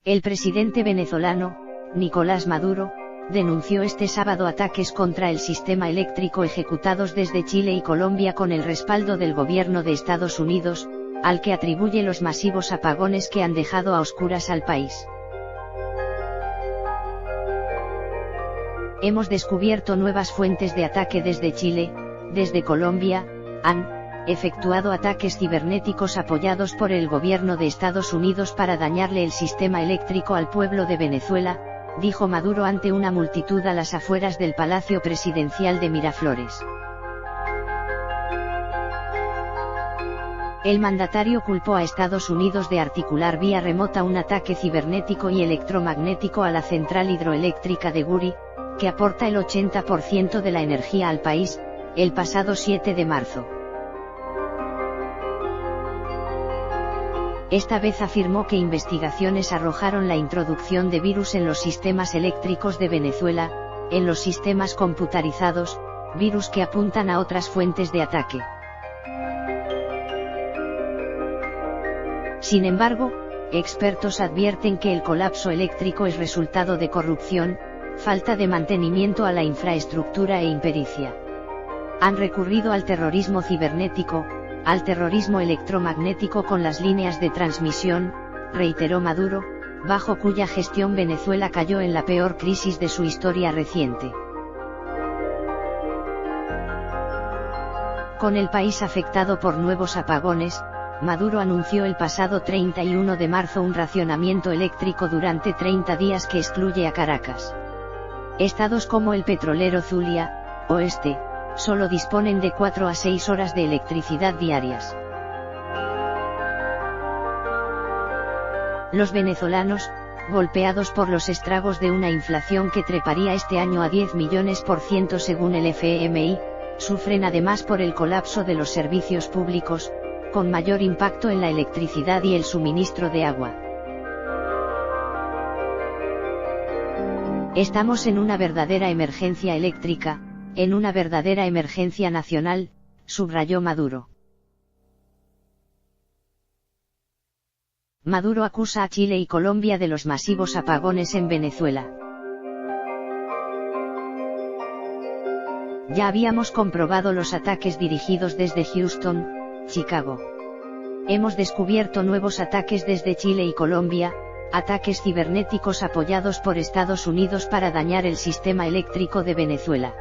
El presidente venezolano, Nicolás Maduro, denunció este sábado ataques contra el sistema eléctrico ejecutados desde Chile y Colombia con el respaldo del gobierno de Estados Unidos, al que atribuye los masivos apagones que han dejado a oscuras al país. Hemos descubierto nuevas fuentes de ataque desde Chile, desde Colombia, han efectuado ataques cibernéticos apoyados por el gobierno de Estados Unidos para dañarle el sistema eléctrico al pueblo de Venezuela, dijo Maduro ante una multitud a las afueras del Palacio Presidencial de Miraflores. El mandatario culpó a Estados Unidos de articular vía remota un ataque cibernético y electromagnético a la central hidroeléctrica de Guri, que aporta el 80% de la energía al país, el pasado 7 de marzo. Esta vez afirmó que investigaciones arrojaron la introducción de virus en los sistemas eléctricos de Venezuela, en los sistemas computarizados, virus que apuntan a otras fuentes de ataque. Sin embargo, expertos advierten que el colapso eléctrico es resultado de corrupción, falta de mantenimiento a la infraestructura e impericia. Han recurrido al terrorismo cibernético, al terrorismo electromagnético con las líneas de transmisión, reiteró Maduro, bajo cuya gestión Venezuela cayó en la peor crisis de su historia reciente. Con el país afectado por nuevos apagones, Maduro anunció el pasado 31 de marzo un racionamiento eléctrico durante 30 días que excluye a Caracas. Estados como el petrolero Zulia, Oeste, solo disponen de 4 a 6 horas de electricidad diarias. Los venezolanos, golpeados por los estragos de una inflación que treparía este año a 10 millones% según el FMI, sufren además por el colapso de los servicios públicos, con mayor impacto en la electricidad y el suministro de agua. Estamos en una verdadera emergencia eléctrica, en una verdadera emergencia nacional, subrayó Maduro. Maduro acusa a Chile y Colombia de los masivos apagones en Venezuela. Ya habíamos comprobado los ataques dirigidos desde Houston, Chicago. Hemos descubierto nuevos ataques desde Chile y Colombia, ataques cibernéticos apoyados por Estados Unidos para dañar el sistema eléctrico de Venezuela.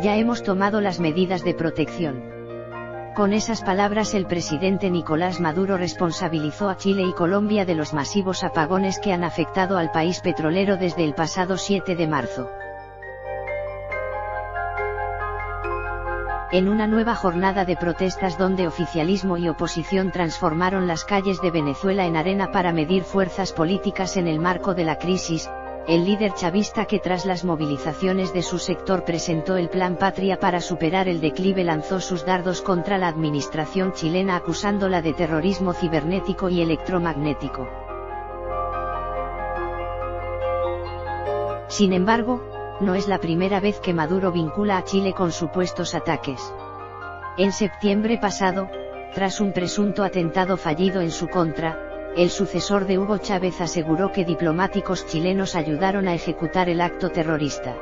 Ya hemos tomado las medidas de protección. Con esas palabras el presidente Nicolás Maduro responsabilizó a Chile y Colombia de los masivos apagones que han afectado al país petrolero desde el pasado 7 de marzo. En una nueva jornada de protestas donde oficialismo y oposición transformaron las calles de Venezuela en arena para medir fuerzas políticas en el marco de la crisis, el líder chavista que tras las movilizaciones de su sector presentó el Plan Patria para superar el declive lanzó sus dardos contra la administración chilena acusándola de terrorismo cibernético y electromagnético. Sin embargo, no es la primera vez que Maduro vincula a Chile con supuestos ataques. En septiembre pasado, tras un presunto atentado fallido en su contra, el sucesor de Hugo Chávez aseguró que diplomáticos chilenos ayudaron a ejecutar el acto terrorista.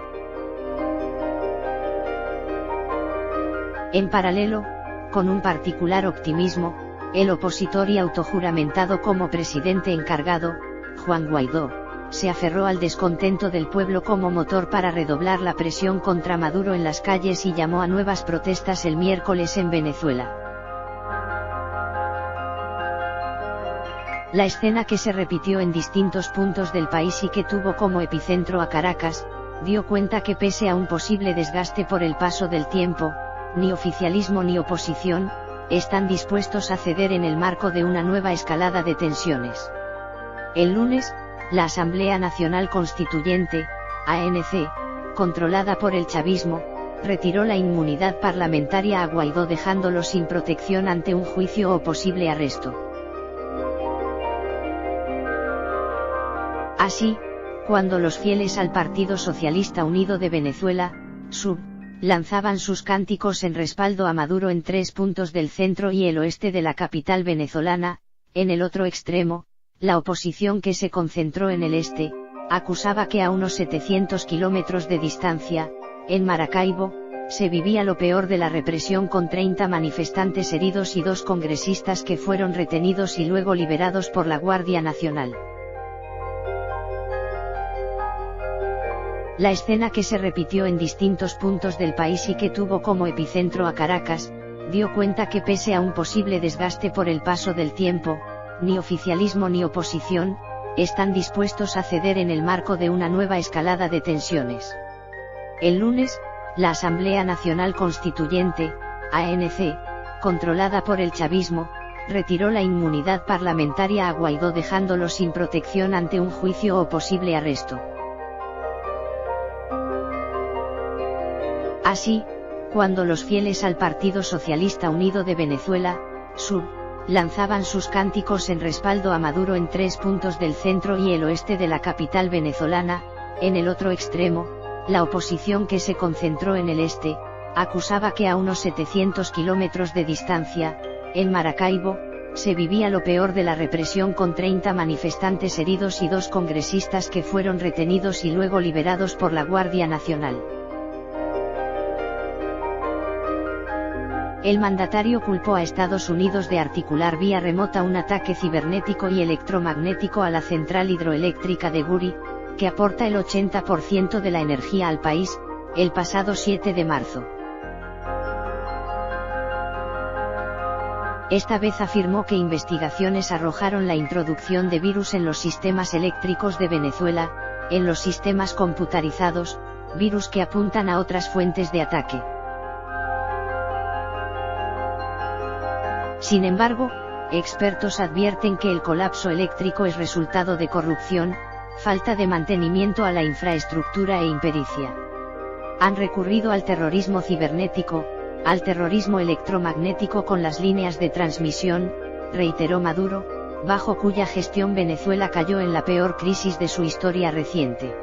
En paralelo, con un particular optimismo, el opositor y autojuramentado como presidente encargado, Juan Guaidó, se aferró al descontento del pueblo como motor para redoblar la presión contra Maduro en las calles y llamó a nuevas protestas el miércoles en Venezuela. La escena que se repitió en distintos puntos del país y que tuvo como epicentro a Caracas, dio cuenta que pese a un posible desgaste por el paso del tiempo, ni oficialismo ni oposición, están dispuestos a ceder en el marco de una nueva escalada de tensiones. El lunes, la Asamblea Nacional Constituyente, ANC, controlada por el chavismo, retiró la inmunidad parlamentaria a Guaidó dejándolo sin protección ante un juicio o posible arresto. Así, cuando los fieles al Partido Socialista Unido de Venezuela, SUV, lanzaban sus cánticos en respaldo a Maduro en 3 puntos del centro y el oeste de la capital venezolana, en el otro extremo, la oposición que se concentró en el este, acusaba que a unos 700 kilómetros de distancia, en Maracaibo, se vivía lo peor de la represión con 30 manifestantes heridos y 2 congresistas que fueron retenidos y luego liberados por la Guardia Nacional. La escena, que se repitió en distintos puntos del país y que tuvo como epicentro a Caracas, dio cuenta que pese a un posible desgaste por el paso del tiempo, ni oficialismo ni oposición están dispuestos a ceder en el marco de una nueva escalada de tensiones. El lunes, la Asamblea Nacional Constituyente, ANC, controlada por el chavismo, retiró la inmunidad parlamentaria a Guaidó, dejándolo sin protección ante un juicio o posible arresto. Así, cuando los fieles al Partido Socialista Unido de Venezuela, SUV, lanzaban sus cánticos en respaldo a Maduro en 3 puntos del centro y el oeste de la capital venezolana, en el otro extremo, la oposición, que se concentró en el este, acusaba que a unos 700 kilómetros de distancia, en Maracaibo, se vivía lo peor de la represión con 30 manifestantes heridos y 2 congresistas que fueron retenidos y luego liberados por la Guardia Nacional. El mandatario culpó a Estados Unidos de articular vía remota un ataque cibernético y electromagnético a la central hidroeléctrica de Guri, que aporta el 80% de la energía al país, el pasado 7 de marzo. Esta vez afirmó que investigaciones arrojaron la introducción de virus en los sistemas eléctricos de Venezuela, en los sistemas computarizados, virus que apuntan a otras fuentes de ataque. Sin embargo, expertos advierten que el colapso eléctrico es resultado de corrupción, falta de mantenimiento a la infraestructura e impericia. Han recurrido al terrorismo cibernético, al terrorismo electromagnético con las líneas de transmisión, reiteró Maduro, bajo cuya gestión Venezuela cayó en la peor crisis de su historia reciente.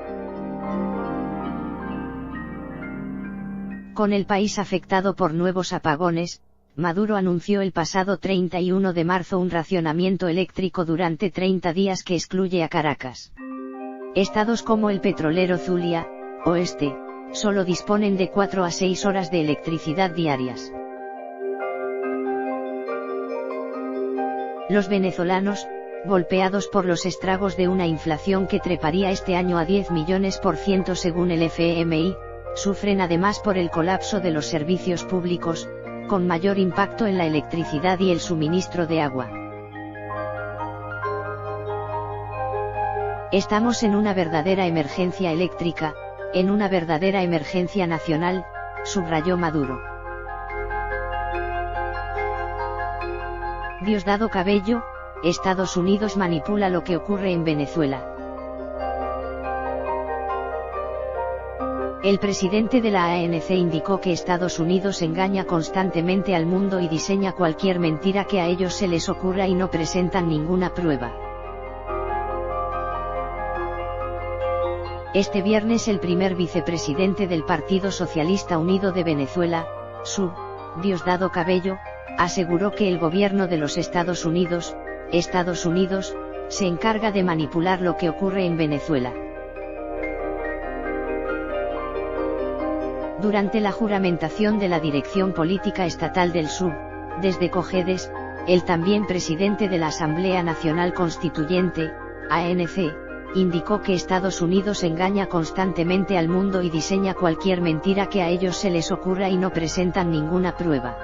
Con el país afectado por nuevos apagones, Maduro anunció el pasado 31 de marzo un racionamiento eléctrico durante 30 días que excluye a Caracas. Estados como el petrolero Zulia, oeste, solo disponen de 4 a 6 horas de electricidad diarias. Los venezolanos, golpeados por los estragos de una inflación que treparía este año a 10 millones % según el FMI, sufren además por el colapso de los servicios públicos, con mayor impacto en la electricidad y el suministro de agua. Estamos en una verdadera emergencia eléctrica, en una verdadera emergencia nacional, subrayó Maduro. Diosdado Cabello, Estados Unidos manipula lo que ocurre en Venezuela. El presidente de la ANC indicó que Estados Unidos engaña constantemente al mundo y diseña cualquier mentira que a ellos se les ocurra y no presentan ninguna prueba. Este viernes el primer vicepresidente del Partido Socialista Unido de Venezuela, SUV, Diosdado Cabello, aseguró que el gobierno de los Estados Unidos, se encarga de manipular lo que ocurre en Venezuela. Durante la juramentación de la dirección política estatal del SUV, desde Cojedes, el también presidente de la Asamblea Nacional Constituyente, ANC, indicó que Estados Unidos engaña constantemente al mundo y diseña cualquier mentira que a ellos se les ocurra y no presentan ninguna prueba.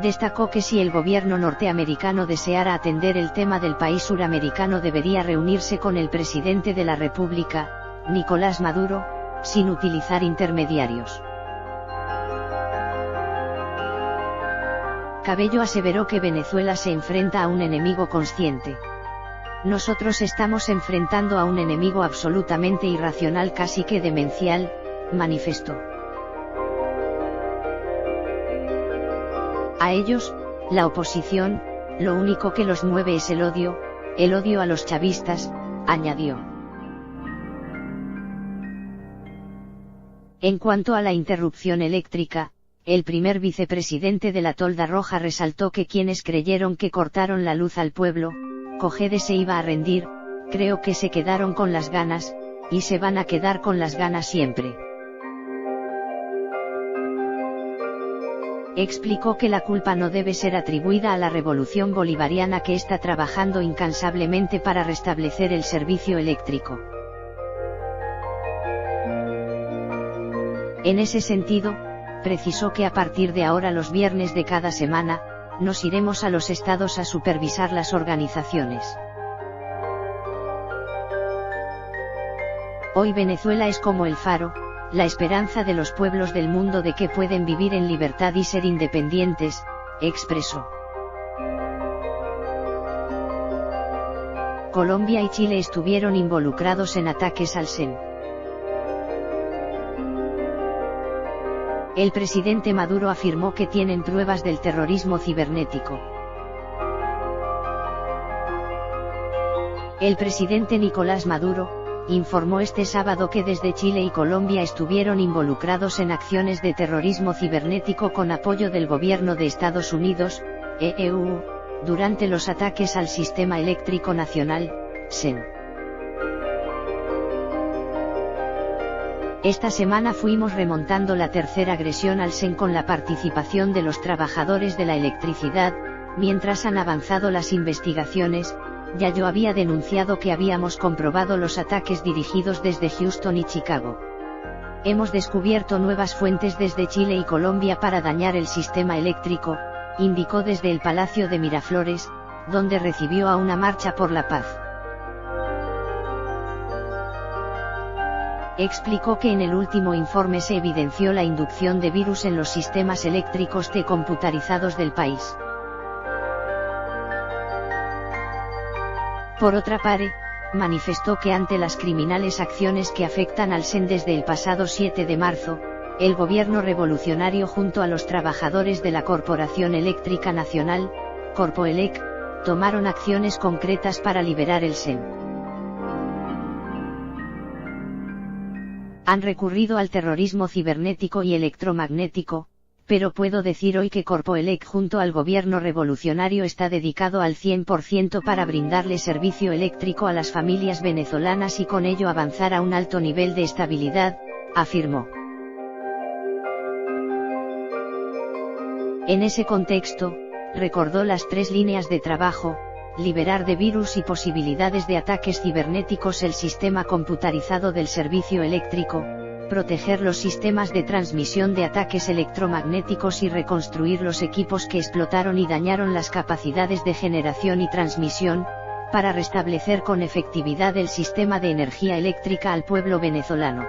Destacó que si el gobierno norteamericano deseara atender el tema del país suramericano debería reunirse con el presidente de la República, Nicolás Maduro, sin utilizar intermediarios. Cabello aseveró que Venezuela se enfrenta a un enemigo consciente. Nosotros estamos enfrentando a un enemigo absolutamente irracional, casi que demencial, manifestó. A ellos, la oposición, lo único que los mueve es el odio a los chavistas, añadió. En cuanto a la interrupción eléctrica, el primer vicepresidente de la Tolda Roja resaltó que quienes creyeron que cortaron la luz al pueblo, Cogede se iba a rendir, creo que se quedaron con las ganas, y se van a quedar con las ganas siempre. Explicó que la culpa no debe ser atribuida a la revolución bolivariana que está trabajando incansablemente para restablecer el servicio eléctrico. En ese sentido, precisó que a partir de ahora los viernes de cada semana, nos iremos a los estados a supervisar las organizaciones. Hoy Venezuela es como el faro, la esperanza de los pueblos del mundo de que pueden vivir en libertad y ser independientes, expresó. Colombia y Chile estuvieron involucrados en ataques al CEN. El presidente Maduro afirmó que tienen pruebas del terrorismo cibernético. El presidente Nicolás Maduro informó este sábado que desde Chile y Colombia estuvieron involucrados en acciones de terrorismo cibernético con apoyo del gobierno de Estados Unidos, EU, durante los ataques al Sistema Eléctrico Nacional, SEN. Esta semana fuimos remontando la tercera agresión al SEN con la participación de los trabajadores de la electricidad, mientras han avanzado las investigaciones. Ya yo había denunciado que habíamos comprobado los ataques dirigidos desde Houston y Chicago. Hemos descubierto nuevas fuentes desde Chile y Colombia para dañar el sistema eléctrico, indicó desde el Palacio de Miraflores, donde recibió a una marcha por la paz. Explicó que en el último informe se evidenció la inducción de virus en los sistemas eléctricos computarizados del país. Por otra parte, manifestó que ante las criminales acciones que afectan al SEN desde el pasado 7 de marzo, el gobierno revolucionario junto a los trabajadores de la Corporación Eléctrica Nacional, Corpoelec, tomaron acciones concretas para liberar el SEN. Han recurrido al terrorismo cibernético y electromagnético, pero puedo decir hoy que Corpoelec junto al gobierno revolucionario está dedicado al 100% para brindarle servicio eléctrico a las familias venezolanas y con ello avanzar a un alto nivel de estabilidad, afirmó. En ese contexto, recordó las 3 líneas de trabajo: liberar de virus y posibilidades de ataques cibernéticos el sistema computarizado del servicio eléctrico, proteger los sistemas de transmisión de ataques electromagnéticos y reconstruir los equipos que explotaron y dañaron las capacidades de generación y transmisión, para restablecer con efectividad el sistema de energía eléctrica al pueblo venezolano.